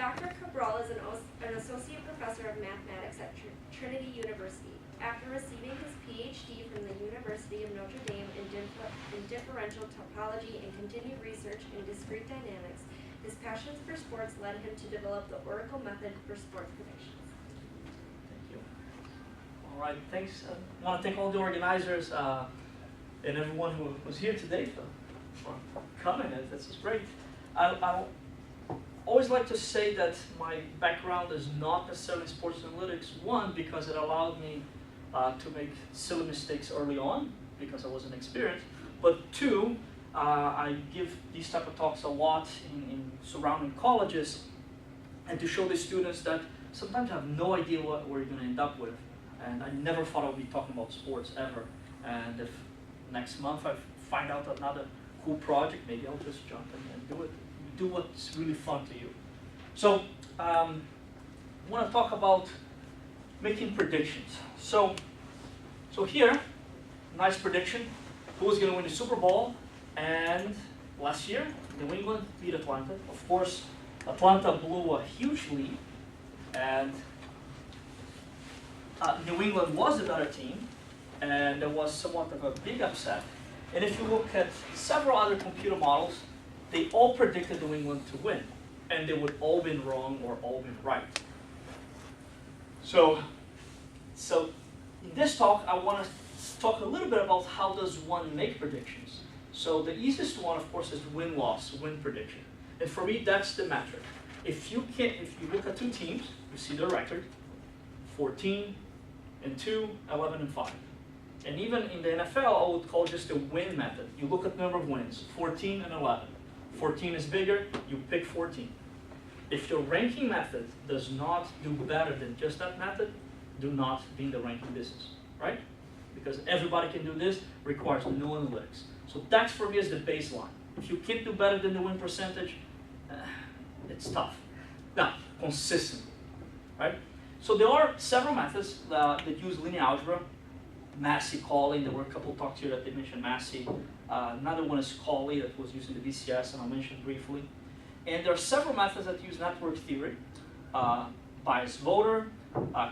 Dr. Cabral is an associate professor of mathematics at Trinity University. After receiving his Ph.D. from the University of Notre Dame in differential topology and continued research in discrete dynamics, his passion for sports led him to develop the Oracle method for sports predictions. Thank you. All right, thanks. I want to thank all the organizers and everyone who was here today for coming. This is great. I always like to say that my background is not necessarily sports analytics. One, because it allowed me to make silly mistakes early on because I wasn't experienced. But two, I give these type of talks a lot in surrounding colleges, and to show the students that sometimes you have no idea what you're going to end up with. And I never thought I would be talking about sports ever. And if next month I find out another cool project, maybe I'll just jump in and do it. Do what's really fun to you. So I want to talk about making predictions. So here, nice prediction. Who's going to win the Super Bowl? And last year, New England beat Atlanta. Of course, Atlanta blew a huge lead, and New England was the better team, and there was somewhat of a big upset. And if you look at several other computer models, they all predicted New England to win, and they would all been wrong or all been right. So in this talk, I want to talk a little bit about how does one make predictions. So the easiest one, of course, is win-loss, win prediction. And for me, that's the metric. If you look at two teams, you see their record, 14-2, 11-5. And even in the NFL, I would call just the win method. You look at the number of wins, 14 and 11. 14 is bigger, you pick 14. If your ranking method does not do better than just that method, do not be in the ranking business, right? Because everybody can do this, requires no analytics. So that for me is the baseline. If you can't do better than the win percentage, it's tough. Now, consistent, right? So there are several methods that use linear algebra. Massey, Cawley, there were a couple talks here that they mentioned Massey. Another one is Cawley that was used in the BCS, and I'll mention briefly. And there are several methods that use network theory. Bias voter,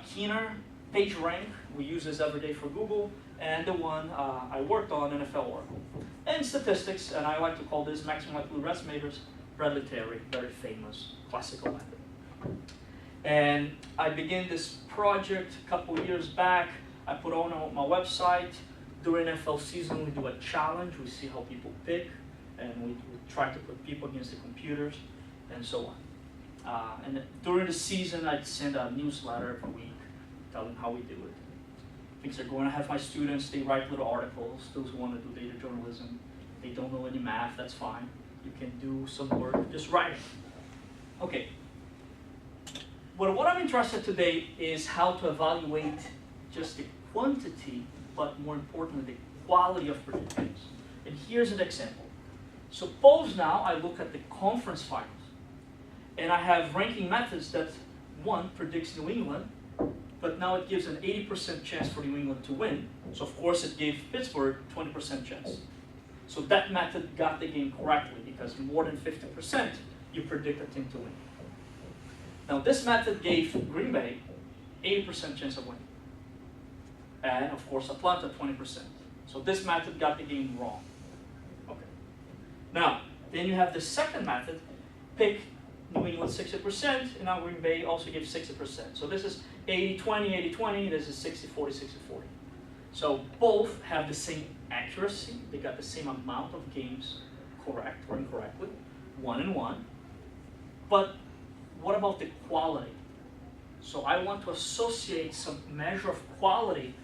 Keener, PageRank, we use this every day for Google, and the one I worked on, NFL Oracle. And statistics, and I like to call this Maxim likelihood estimators, Bradley Terry, very famous classical method. And I began this project a couple years back. I put on my website. During NFL season, we do a challenge. We see how people pick, and we try to put people against the computers, and so on. And during the season, I'd send a newsletter every week telling how we do it. Things are going. I have my students, they write little articles. Those who want to do data journalism, they don't know any math, that's fine. You can do some work, just write it. Okay. But what I'm interested today is how to evaluate just the quantity, but more importantly, the quality of predictions. And here's an example. Suppose now I look at the conference finals, and I have ranking methods that one predicts New England, but now it gives an 80% chance for New England to win. So of course it gave Pittsburgh 20% chance. So that method got the game correctly because more than 50% you predict a team to win. Now this method gave Green Bay 80% chance of winning. And of course Atlanta 20%. So this method got the game wrong. Okay. Now, then you have the second method, pick New England 60%, and now Green Bay also gives 60%. So this is 80-20, 80-20, this is 60-40, 60-40. So both have the same accuracy, they got the same amount of games correct or incorrectly, 1 and 1. But what about the quality? So I want to associate some measure of quality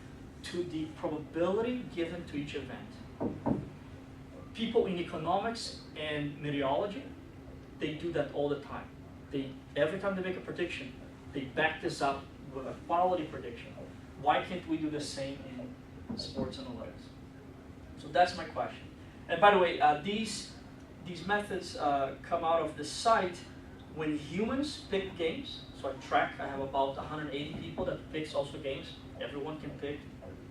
to the probability given to each event. People in economics and meteorology, they do that all the time. Every time they make a prediction, they back this up with a quality prediction. Why can't we do the same in sports analytics? So that's my question. And by the way, these methods come out of the site when humans pick games. So I have about 180 people that picks also games. Everyone can pick,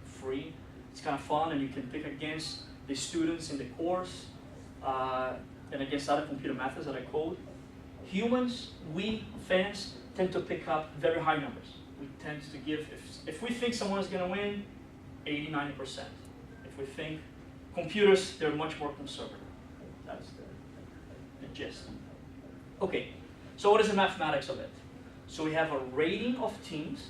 free. It's kind of fun, and you can pick against the students in the course and against other computer methods that I code. Humans, we fans, tend to pick up very high numbers. We tend to give, if we think someone is going to win, 80, 90%. If we think computers, they're much more conservative. That's the gist. Okay, so what is the mathematics of it? So we have a rating of teams.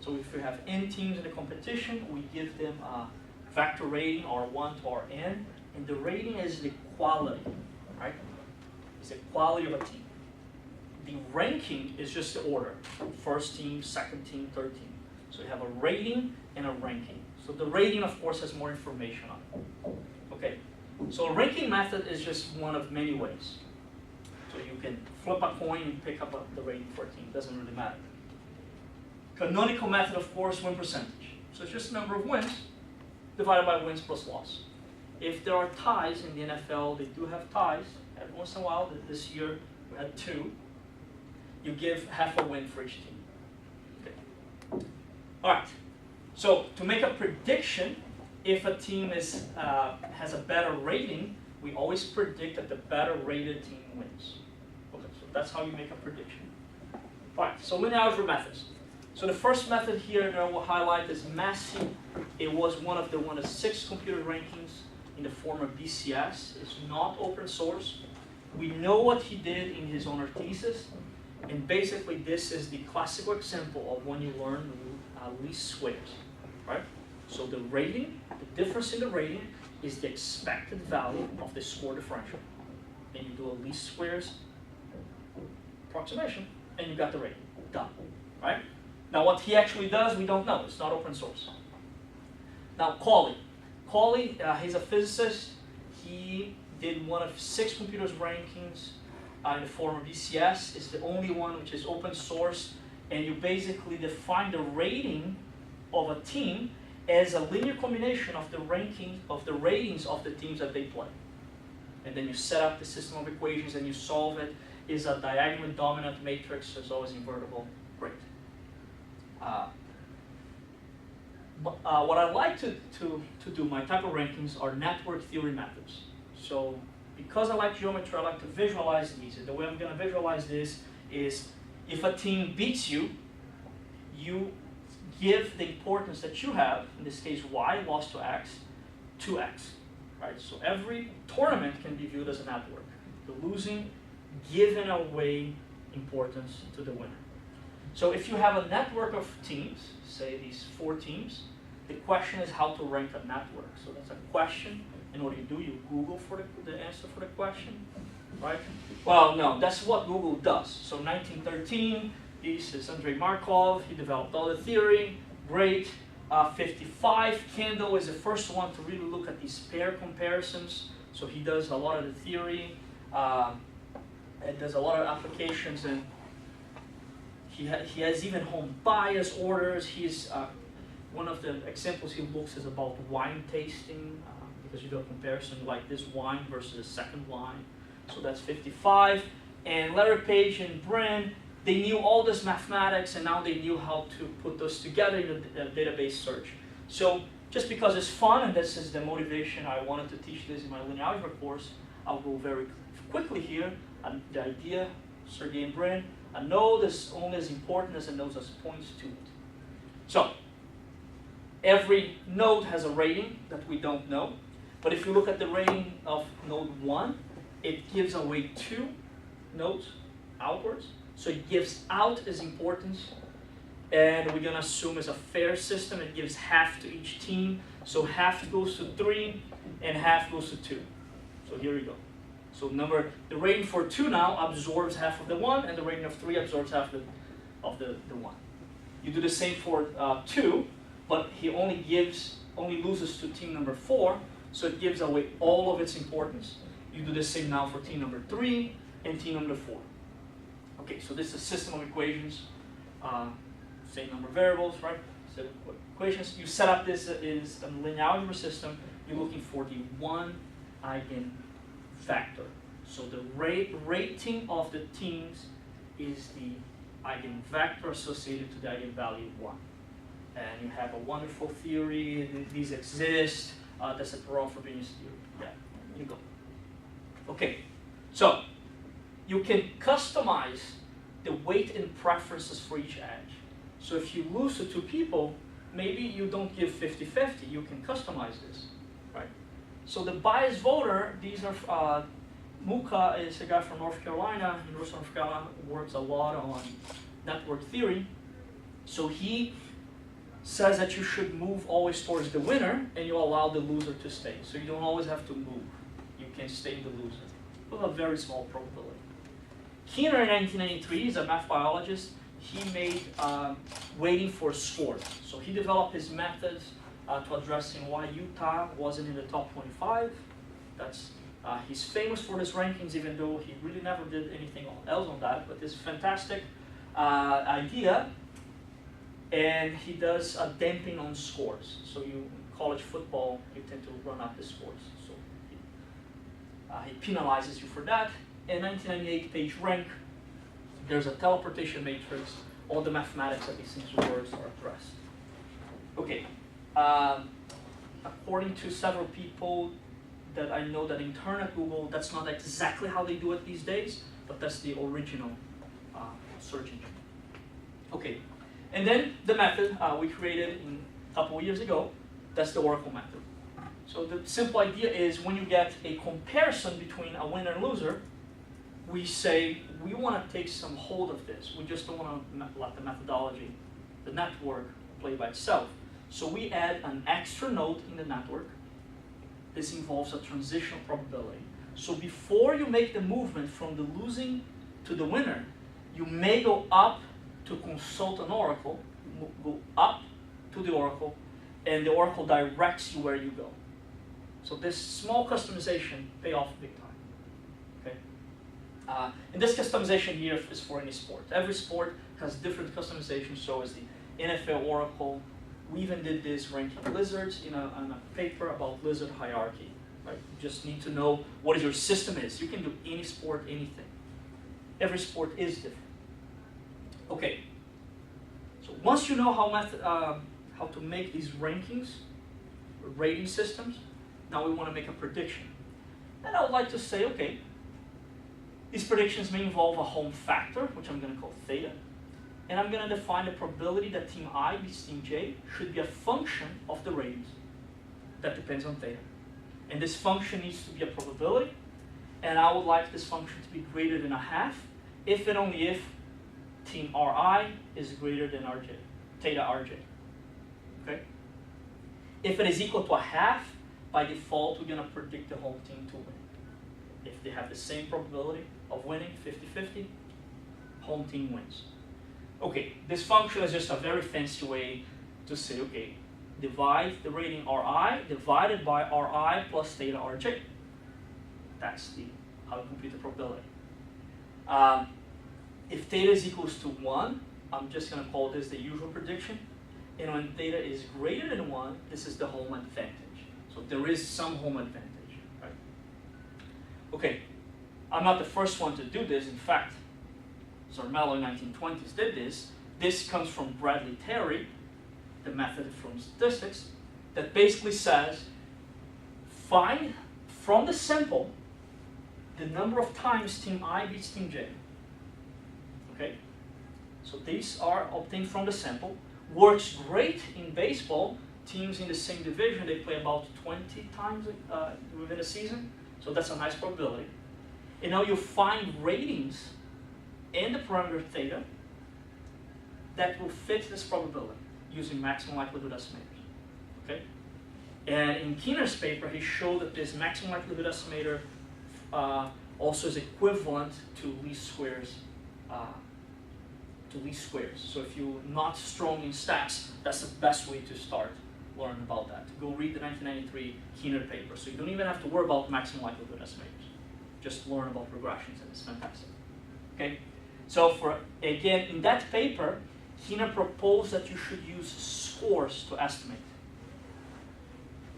So if we have n teams in the competition, we give them a vector rating, R1 to Rn, and the rating is the quality, right? It's the quality of a team. The ranking is just the order. First team, second team, third team. So you have a rating and a ranking. So the rating, of course, has more information on it. Okay, so a ranking method is just one of many ways. So you can flip a coin and pick up the rating for a team. Doesn't really matter. Canonical method, of course, win percentage. So it's just number of wins divided by wins plus loss. If there are ties in the NFL, they do have ties. Every once in a while, this year we had 2. You give half a win for each team. Okay. All right. So to make a prediction, if a team has a better rating, we always predict that the better rated team wins. Okay, so that's how you make a prediction. All right, so linear algebra methods. So the first method here that I will highlight is Maxim. It was one of the 6 computer rankings in the form of BCS. It's not open source. We know what he did in his honor thesis, and basically this is the classical example of when you learn least squares, right? So the rating, the difference in the rating is the expected value of the score differential. And you do a least squares approximation, and you got the rating. Done, right? Now what he actually does, we don't know. It's not open source. Now Cawley. Cawley, he's a physicist. He did one of 6 computers rankings in the form of BCS. It's the only one which is open source. And you basically define the rating of a team as a linear combination of the ratings of the teams that they play. And then you set up the system of equations and you solve it. It's a diagonally dominant matrix, so it's always invertible. Great. What I like to do, my type of rankings are network theory methods. So because I like geometry, I like to visualize these. And the way I'm going to visualize this is if a team beats you, you give the importance that you have, in this case y lost to x, to x. Right? So every tournament can be viewed as a network. The losing giving away importance to the winner. So if you have a network of teams, say these 4 teams, the question is how to rank a network. So that's a question, and what do? You Google for the answer for the question, right? Well, no, that's what Google does. So 1913, this is Andrei Markov, he developed all the theory, great. 55, Kendall is the first one to really look at these pair comparisons. So he does a lot of the theory, and does a lot of applications, and he has even home bias orders. He's one of the examples he looks is about wine tasting, because you do a comparison like this wine versus the second wine. So that's 55. And Larry Page and Brin, they knew all this mathematics, and now they knew how to put those together in a database search. So just because it's fun, and this is the motivation I wanted to teach this in my linear algebra course, I'll go very quickly here. The idea, Sergey and Brin, a node is only as important as a node as points to it. So every node has a rating that we don't know. But if you look at the rating of node 1, it gives away 2 nodes outwards. So it gives out its importance. And we're going to assume it's a fair system. It gives half to each team. So half goes to 3 and half goes to 2. So here we go. So the rating for 2 now absorbs half of the 1, and the rating of 3 absorbs half of the 1. You do the same for 2, but he only loses to team number 4, so it gives away all of its importance. You do the same now for team number 3 and team number 4. Okay, so this is a system of equations, same number of variables, right? Set of equations. You set up this is a linear algebra system. You're looking for the one eigenvector. So the rating of the teams is the eigenvector associated to the eigenvalue 1. And you have a wonderful theory. These exist. That's a Perron-Frobenius theory. Yeah, you go. Okay, so you can customize the weight and preferences for each edge. So if you lose to two people, maybe you don't give 50-50, you can customize this, right? So the biased voter, these are, Muka is a guy from North Carolina, University of North Carolina, works a lot on network theory. So he says that you should move always towards the winner and you allow the loser to stay. So you don't always have to move. You can stay the loser with a very small probability. Keener in 1993 is a math biologist. He made weighting for scores. So he developed his methods to addressing why Utah wasn't in the top 25. He's famous for his rankings, even though he really never did anything else on that. But it's a fantastic idea. And he does a damping on scores. So in college football, you tend to run up the scores. So he penalizes you for that. In 1998, page rank, there's a teleportation matrix. All the mathematics of these things words are addressed. Okay. According to several people that I know that intern at Google, that's not exactly how they do it these days, but that's the original search engine. Okay. And then the method we created a couple of years ago, that's the Oracle method. So the simple idea is when you get a comparison between a winner and loser, we say we want to take some hold of this. We just don't want to let the methodology, the network, play by itself. So we add an extra node in the network. This involves a transitional probability. So before you make the movement from the losing to the winner, you may go up to consult an oracle, go up to the oracle, and the oracle directs you where you go. So this small customization pay off big time. Okay. And this customization here is for any sport. Every sport has different customization. So is the NFL oracle. We even did this ranking lizards in a paper about lizard hierarchy. Right? You just need to know what your system is. You can do any sport, anything. Every sport is different. Okay, so once you know how to make these rankings, rating systems, now we want to make a prediction. And I would like to say, okay, these predictions may involve a home factor, which I'm going to call theta, and I'm going to define the probability that team I beats team J should be a function of the ratings. That depends on theta. And this function needs to be a probability, and I would like this function to be greater than a half, if and only if team Ri is greater than Rj, theta Rj. Okay? If it is equal to a half, by default, we're going to predict the home team to win. If they have the same probability of winning, 50-50, home team wins. Okay, this function is just a very fancy way to say, okay, divide the rating Ri divided by Ri plus theta Rj. That's how to compute the probability. If theta is equals to 1, I'm just going to call this the usual prediction. And when theta is greater than 1, this is the home advantage. So there is some home advantage, right? Okay, I'm not the first one to do this. In fact, Zermelo in 1920s did this. This comes from Bradley Terry, the method from statistics, that basically says, find from the sample the number of times team I beats team J. Okay? So these are obtained from the sample. Works great in baseball. Teams in the same division, they play about 20 times within a season. So that's a nice probability. And now you find ratings and the parameter theta that will fit this probability using maximum likelihood estimators. Okay? And in Keener's paper, he showed that this maximum likelihood estimator also is equivalent to least squares. So if you're not strong in stats, that's the best way to start learning about that. Go read the 1993 Keener paper. So you don't even have to worry about maximum likelihood estimators. Just learn about regressions, and it's fantastic. Okay? So again, in that paper, Keener proposed that you should use scores to estimate.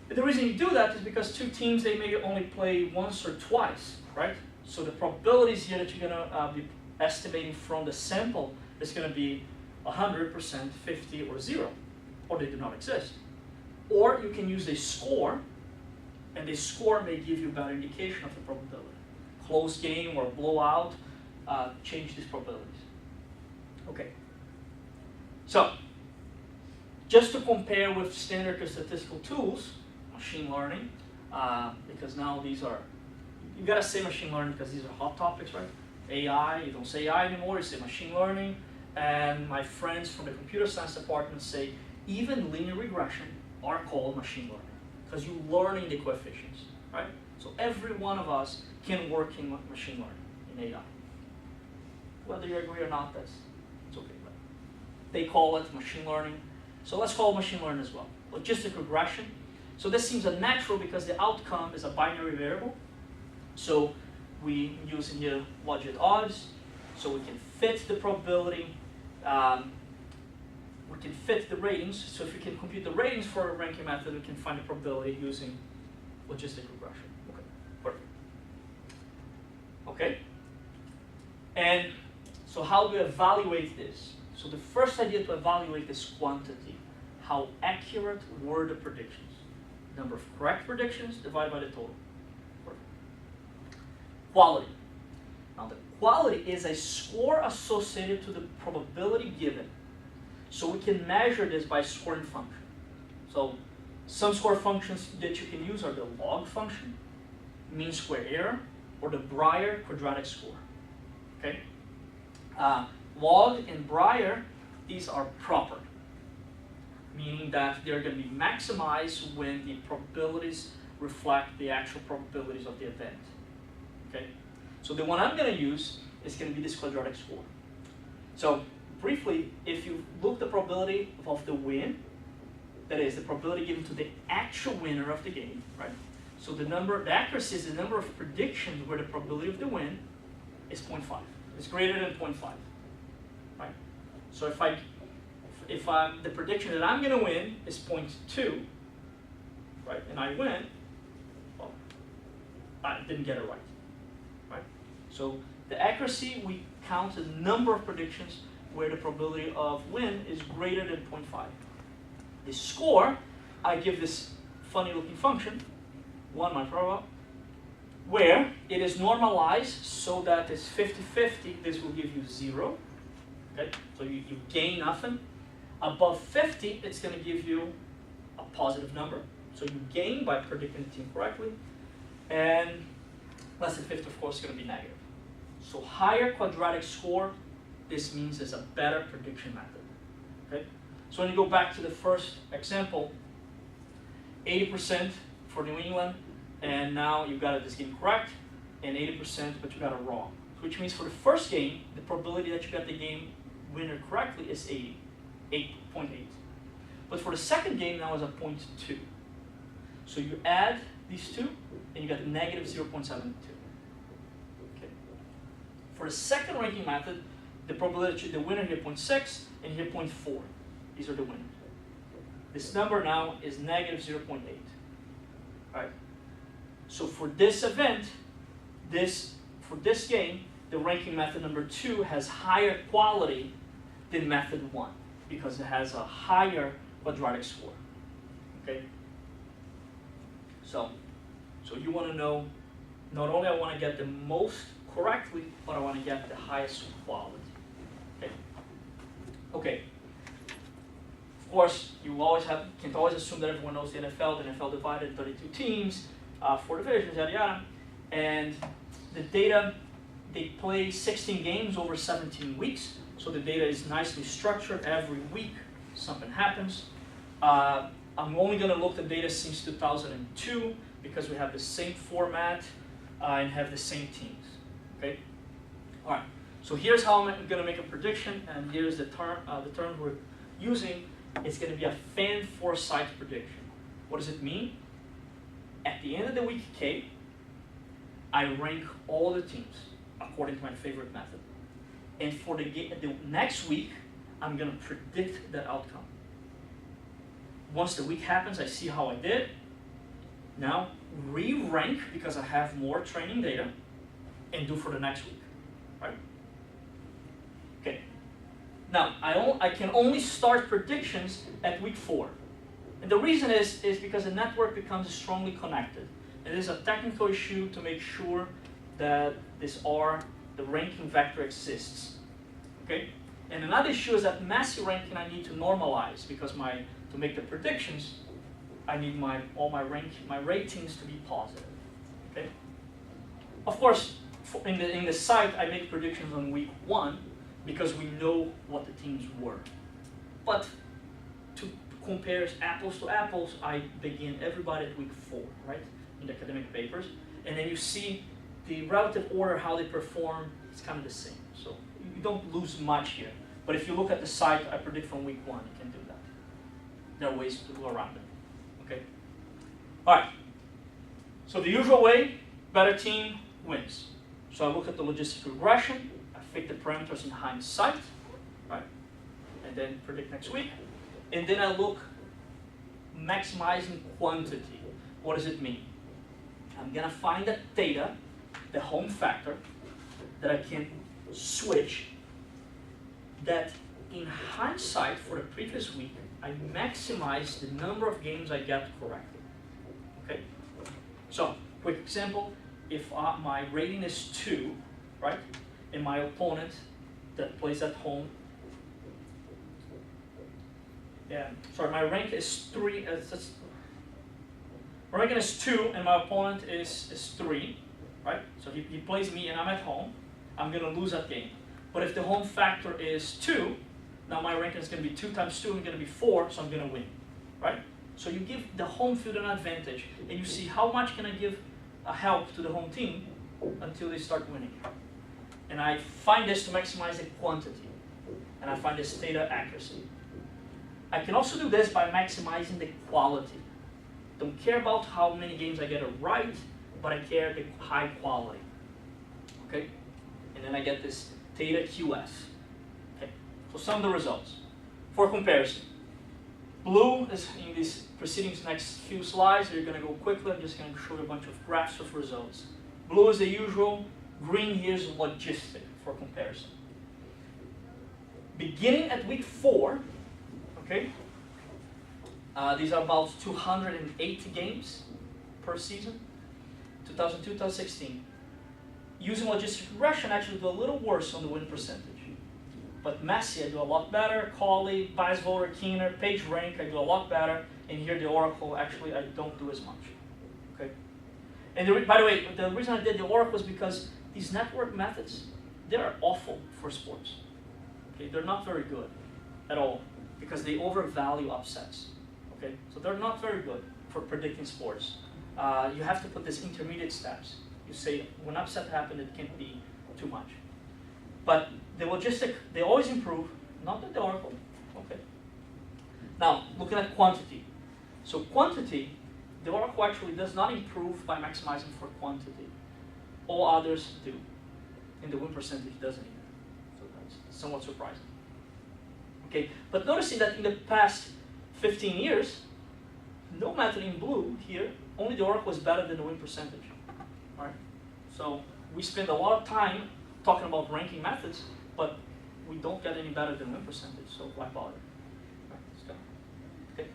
The reason you do that is because two teams, they may only play once or twice, right? So the probabilities here that you're going to be estimating from the sample is going to be 100%, 50, or 0, or they do not exist. Or you can use a score, and the score may give you a better indication of the probability. Close game or blowout, change these probabilities. Okay. So, just to compare with standard statistical tools, machine learning, because now these are, you gotta say machine learning because these are hot topics, right? AI, you don't say AI anymore, you say machine learning. And my friends from the computer science department say even linear regression are called machine learning because you're learning the coefficients, right? So every one of us can work in machine learning, in AI. Whether you agree or not, it's okay. But they call it machine learning. So let's call it machine learning as well. Logistic regression. So this seems unnatural because the outcome is a binary variable. So we use in here logit odds, so we can fit the probability, we can fit the ratings. So if we can compute the ratings for a ranking method, we can find the probability using logistic regression. Okay, perfect. Okay, and so how do we evaluate this? So the first idea to evaluate is quantity. How accurate were the predictions? Number of correct predictions divided by the total. Perfect. Quality. Now the quality is a score associated to the probability given. So we can measure this by scoring function. So some score functions that you can use are the log function, mean square error, or the Breyer quadratic score. Okay? Log and Breyer, these are proper, meaning that they're going to be maximized when the probabilities reflect the actual probabilities of the event. Okay? So the one I'm going to use is going to be this quadratic score. So briefly, if you look the probability of the win, that is the probability given to the actual winner of the game, right? So the accuracy is the number of predictions where the probability of the win is 0.5. It's greater than 0.5, right? So if the prediction that I'm going to win is 0.2, right, and I win, well, I didn't get it right, right? So the accuracy, we count the number of predictions where the probability of win is greater than 0.5. The score, I give this funny looking function, 1 minus blah, where it is normalized so that it's 50-50, this will give you 0. Okay? So you gain nothing. Above 50, it's going to give you a positive number. So you gain by predicting the team correctly. And less than 50, of course, is going to be negative. So higher quadratic score, this means it's a better prediction method. Okay? So when you go back to the first example, 80% for New England, and now you got this game correct, and 80%, but you got it wrong. Which means for the first game, the probability that you got the game winner correctly is 8.8. But for the second game, now is a 0.2. So you add these two, and you got the negative 0.72. Okay. For the second ranking method, the probability the winner here 0.6, and here 0.4. These are the winners. This number now is negative 0.8. Right? So for this event, for this game, the ranking method number 2 has higher quality than method 1 because it has a higher quadratic score. Okay? So you want to know, not only I want to get the most correctly, but I want to get the highest quality. Okay? Okay. Of course, you can't always assume that everyone knows the NFL. The NFL divided in 32 teams, 4 divisions, yada yada. And the data, they play 16 games over 17 weeks. So the data is nicely structured. Every week, something happens. I'm only going to look at data since 2002 because we have the same format and have the same teams. Okay. All right. So here's how I'm going to make a prediction, and here's the term we're using. It's going to be a fan foresight prediction. What does it mean? At the end of the week K, I rank all the teams according to my favorite method. And for the next week, I'm going to predict the outcome. Once the week happens, I see how I did. Now, re-rank because I have more training data and do for the next week. Right? Okay. Now, I can only start predictions at week 4. And the reason is because the network becomes strongly connected. It is a technical issue to make sure that this R The ranking vector exists. Okay? And another issue is that Maxim ranking I need to normalize because to make the predictions, I need all my ratings to be positive. Okay? Of course, in the site I make predictions on week 1 because we know what the teams were. But to compare apples to apples, I begin everybody at week 4, right? In the academic papers. And then you see the relative order, how they perform, it's kind of the same. So you don't lose much here. But if you look at the site, I predict from week 1, you can do that. There are ways to go around it. Okay? All right. So the usual way, better team wins. So I look at the logistic regression, I fit the parameters in hindsight, right? And then predict next week. And then I look maximizing quantity. What does it mean? I'm gonna find that theta, the home factor, that I can switch, that in hindsight for the previous week, I maximize the number of games I get correctly. Okay? So, quick example, if my rating is 2, right, and my opponent that plays at home, my rank is 3, my ranking is 2 and my opponent is 3, right? So he plays me and I'm at home, I'm going to lose that game. But if the home factor is 2, now my ranking is going to be 2 times 2, I'm going to be 4, so I'm going to win, right? So you give the home field an advantage, and you see how much can I give a help to the home team until they start winning. And I find this to maximize the quantity, and I find this theta accuracy. I can also do this by maximizing the quality. Don't care about how many games I get it right, but I care the high quality. Okay? And then I get this theta QS. Okay. So some of the results. For comparison, blue is in these preceding next few slides. You're going to go quickly. I'm just going to show you a bunch of graphs of results. Blue is the usual. Green here is logistic for comparison. Beginning at week 4, okay, these are about 280 games per season, 2002-2016. Using logistic regression, I actually do a little worse on the win percentage. But Maxim, I do a lot better. Colley, Bias Voter, Keener, PageRank, I do a lot better. And here the Oracle, actually, I don't do as much. Okay. And by the way, the reason I did the Oracle is because these network methods, they're awful for sports. Okay, they're not very good at all because they overvalue upsets. Okay, so they're not very good for predicting sports. You have to put these intermediate steps. You say when upset happens, it can't be too much. But the logistic, they always improve, not the Oracle. Okay. Now, looking at quantity. So quantity, the Oracle actually does not improve by maximizing for quantity. All others do. And the win percentage doesn't either. So that's somewhat surprising. Okay, but noticing that in the past 15 years, no method in blue here, only the Oracle is better than the win percentage. All right? So we spend a lot of time talking about ranking methods, but we don't get any better than win percentage, so why bother? Right, let's go. Okay.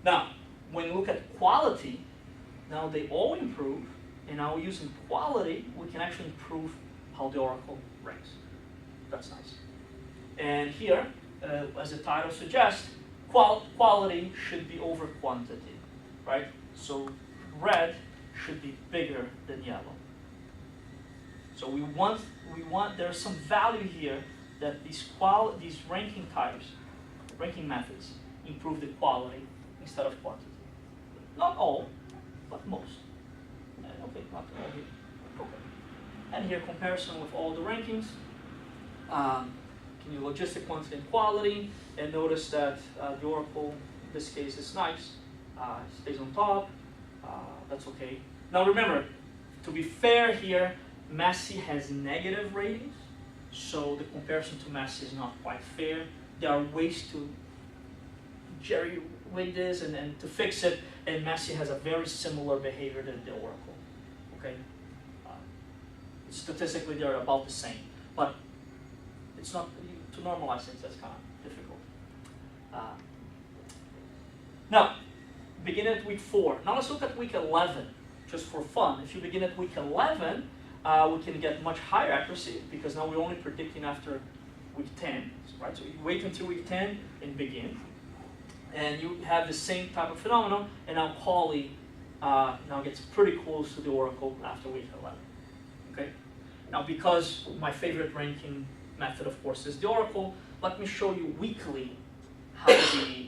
Now, when you look at quality, now they all improve, and now using quality, we can actually improve how the Oracle ranks. That's nice. And here, as the title suggests, quality should be over quantity, right? So red should be bigger than yellow. So we want there's some value here that these ranking types, ranking methods, improve the quality instead of quantity. Not all, but most. Okay, not all here. Okay. And here comparison with all the rankings. Can you logistic quantity and quality, and notice that the Oracle in this case is nice, stays on top. That's okay. Now remember, to be fair here, Maxim has negative ratings, so the comparison to Maxim is not quite fair. There are ways to jerry-rig this and to fix it, and Maxim has a very similar behavior than the Oracle. Okay, statistically they're about the same, but it's not to normalize things. That's kind of difficult. Now, begin at week 4. Now let's look at week 11, just for fun. If you begin at week 11, we can get much higher accuracy because now we're only predicting after week 10, right? So you wait until week 10 and begin. And you have the same type of phenomenon, and now quality now gets pretty close to the oracle after week 11, okay? Now because my favorite ranking method, of course, is the oracle, let me show you weekly how the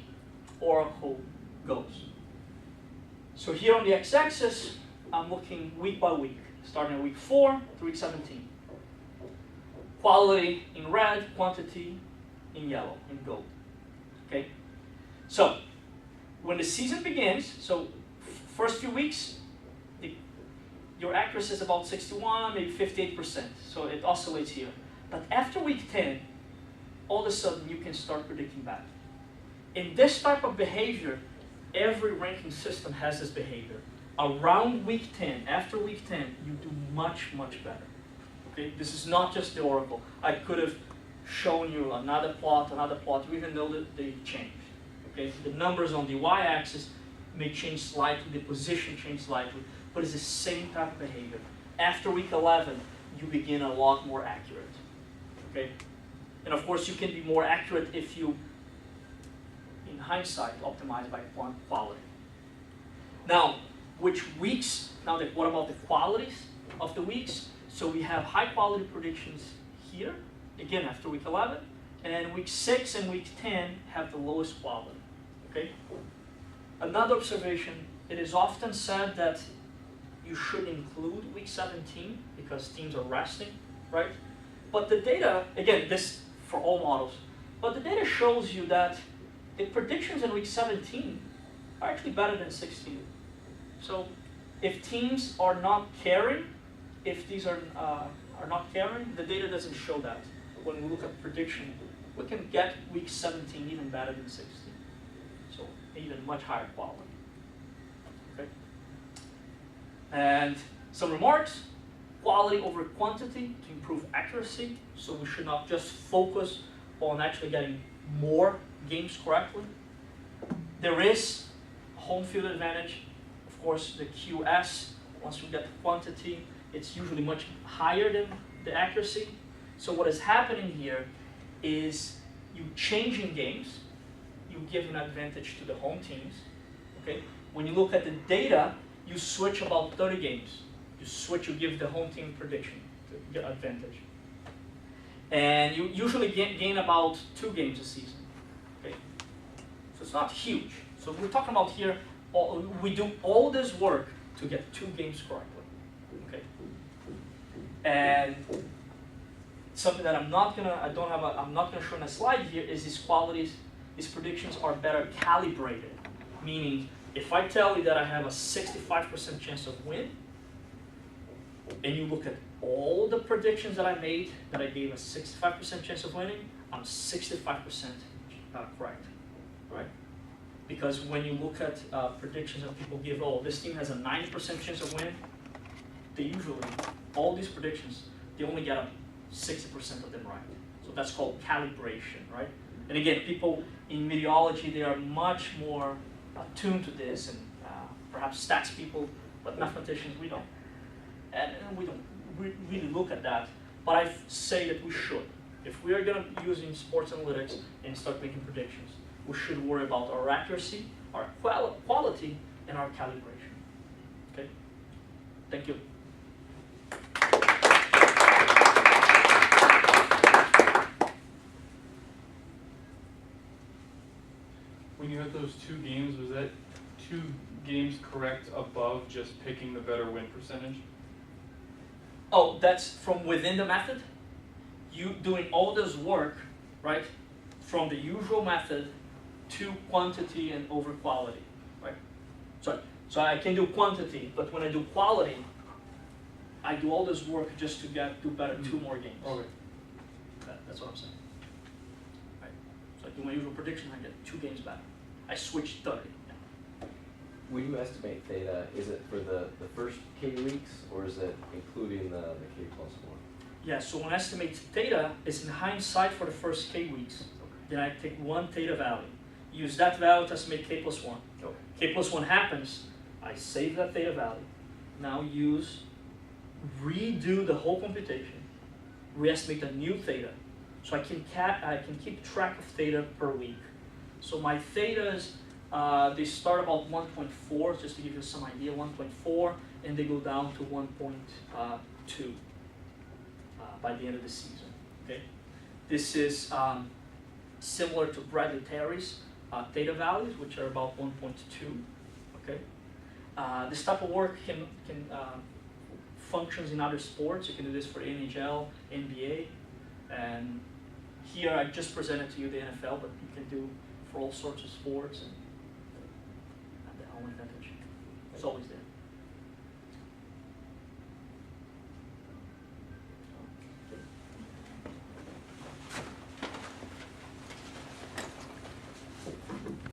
oracle goes. So here on the x-axis, I'm looking week by week, starting at week 4 to week 17. Quality in red, quantity in yellow, in gold, okay? So, when the season begins, so first few weeks, your accuracy is about 61, maybe 58%, so it oscillates here. But after week 10, all of a sudden you can start predicting back. In this type of behavior, every ranking system has this behavior. Around week 10, after week 10, you do much, much better. Okay? This is not just the oracle. I could have shown you another plot, you even know that they changed. Okay? The numbers on the y-axis may change slightly, the position change slightly, but it's the same type of behavior. After week 11, you begin a lot more accurate. Okay? And of course, you can be more accurate if you, in hindsight, optimize by quality. Now, which weeks? Now, what about the qualities of the weeks? So we have high quality predictions here, again after week 11, and week 6 and week 10 have the lowest quality. Okay? Another observation, it is often said that you should include week 17 because teams are resting, right? But the data, again, this for all models, but the data shows you that the predictions in week 17 are actually better than 16. So if teams are not caring, if these are not caring, the data doesn't show that. When we look at prediction, we can get week 17 even better than 16. So even much higher quality. Okay. And some remarks, quality over quantity to improve accuracy. So we should not just focus on actually getting more games correctly. There is home field advantage. Of course, the QS, once we get the quantity, it's usually much higher than the accuracy. So what is happening here is you change in games, you give an advantage to the home teams. Okay? When you look at the data, you switch about 30 games. You switch, you give the home team prediction to get advantage. And you usually gain about 2 games a season. Okay? So it's not huge. So we're talking about here, we do all this work to get 2 games correctly. Okay? And something that I'm not gonna show in a slide here is these qualities, these predictions are better calibrated. Meaning, if I tell you that I have a 65% chance of win, and you look at all the predictions that I made, that I gave a 65% chance of winning, I'm 65% correct, right? Because when you look at predictions that people give, oh, this team has a 90% chance of winning, they usually, all these predictions, they only get 60% of them right. So that's called calibration, right? And again, people in meteorology, they are much more attuned to this, and perhaps stats people, but mathematicians, we don't. And we don't really look at that, but I say that we should. If we are going to use in sports analytics and start making predictions, we should worry about our accuracy, our quality, and our calibration. Okay? Thank you. When you had those 2 games, was that 2 games correct above just picking the better win percentage? Oh, that's from within the method? You doing all this work, right, from the usual method to quantity and over quality, right? So I can do quantity, but when I do quality, I do all this work just to do better 2 more games. Okay. That's what I'm saying. Right. So I do my usual prediction, I get 2 games better. I switch 30. Yeah. When you estimate theta, is it for the first k weeks, or is it including the k plus 1? Yeah, so when I estimate theta, it's in hindsight for the first k weeks. Then I take 1 theta value. Use that value to estimate k plus 1. Okay. K plus 1 happens, I save that theta value. Now use redo the whole computation, re-estimate a new theta. So I can keep track of theta per week. So my thetas, they start about 1.4, just to give you some idea, 1.4, and they go down to 1.2 by the end of the season. Okay, this is similar to Bradley Terry's theta values, which are about 1.2. Okay, this type of work can functions in other sports. You can do this for NHL, NBA, and here I just presented to you the NFL, but you can do for all sorts of sports and the home advantage. It's always there.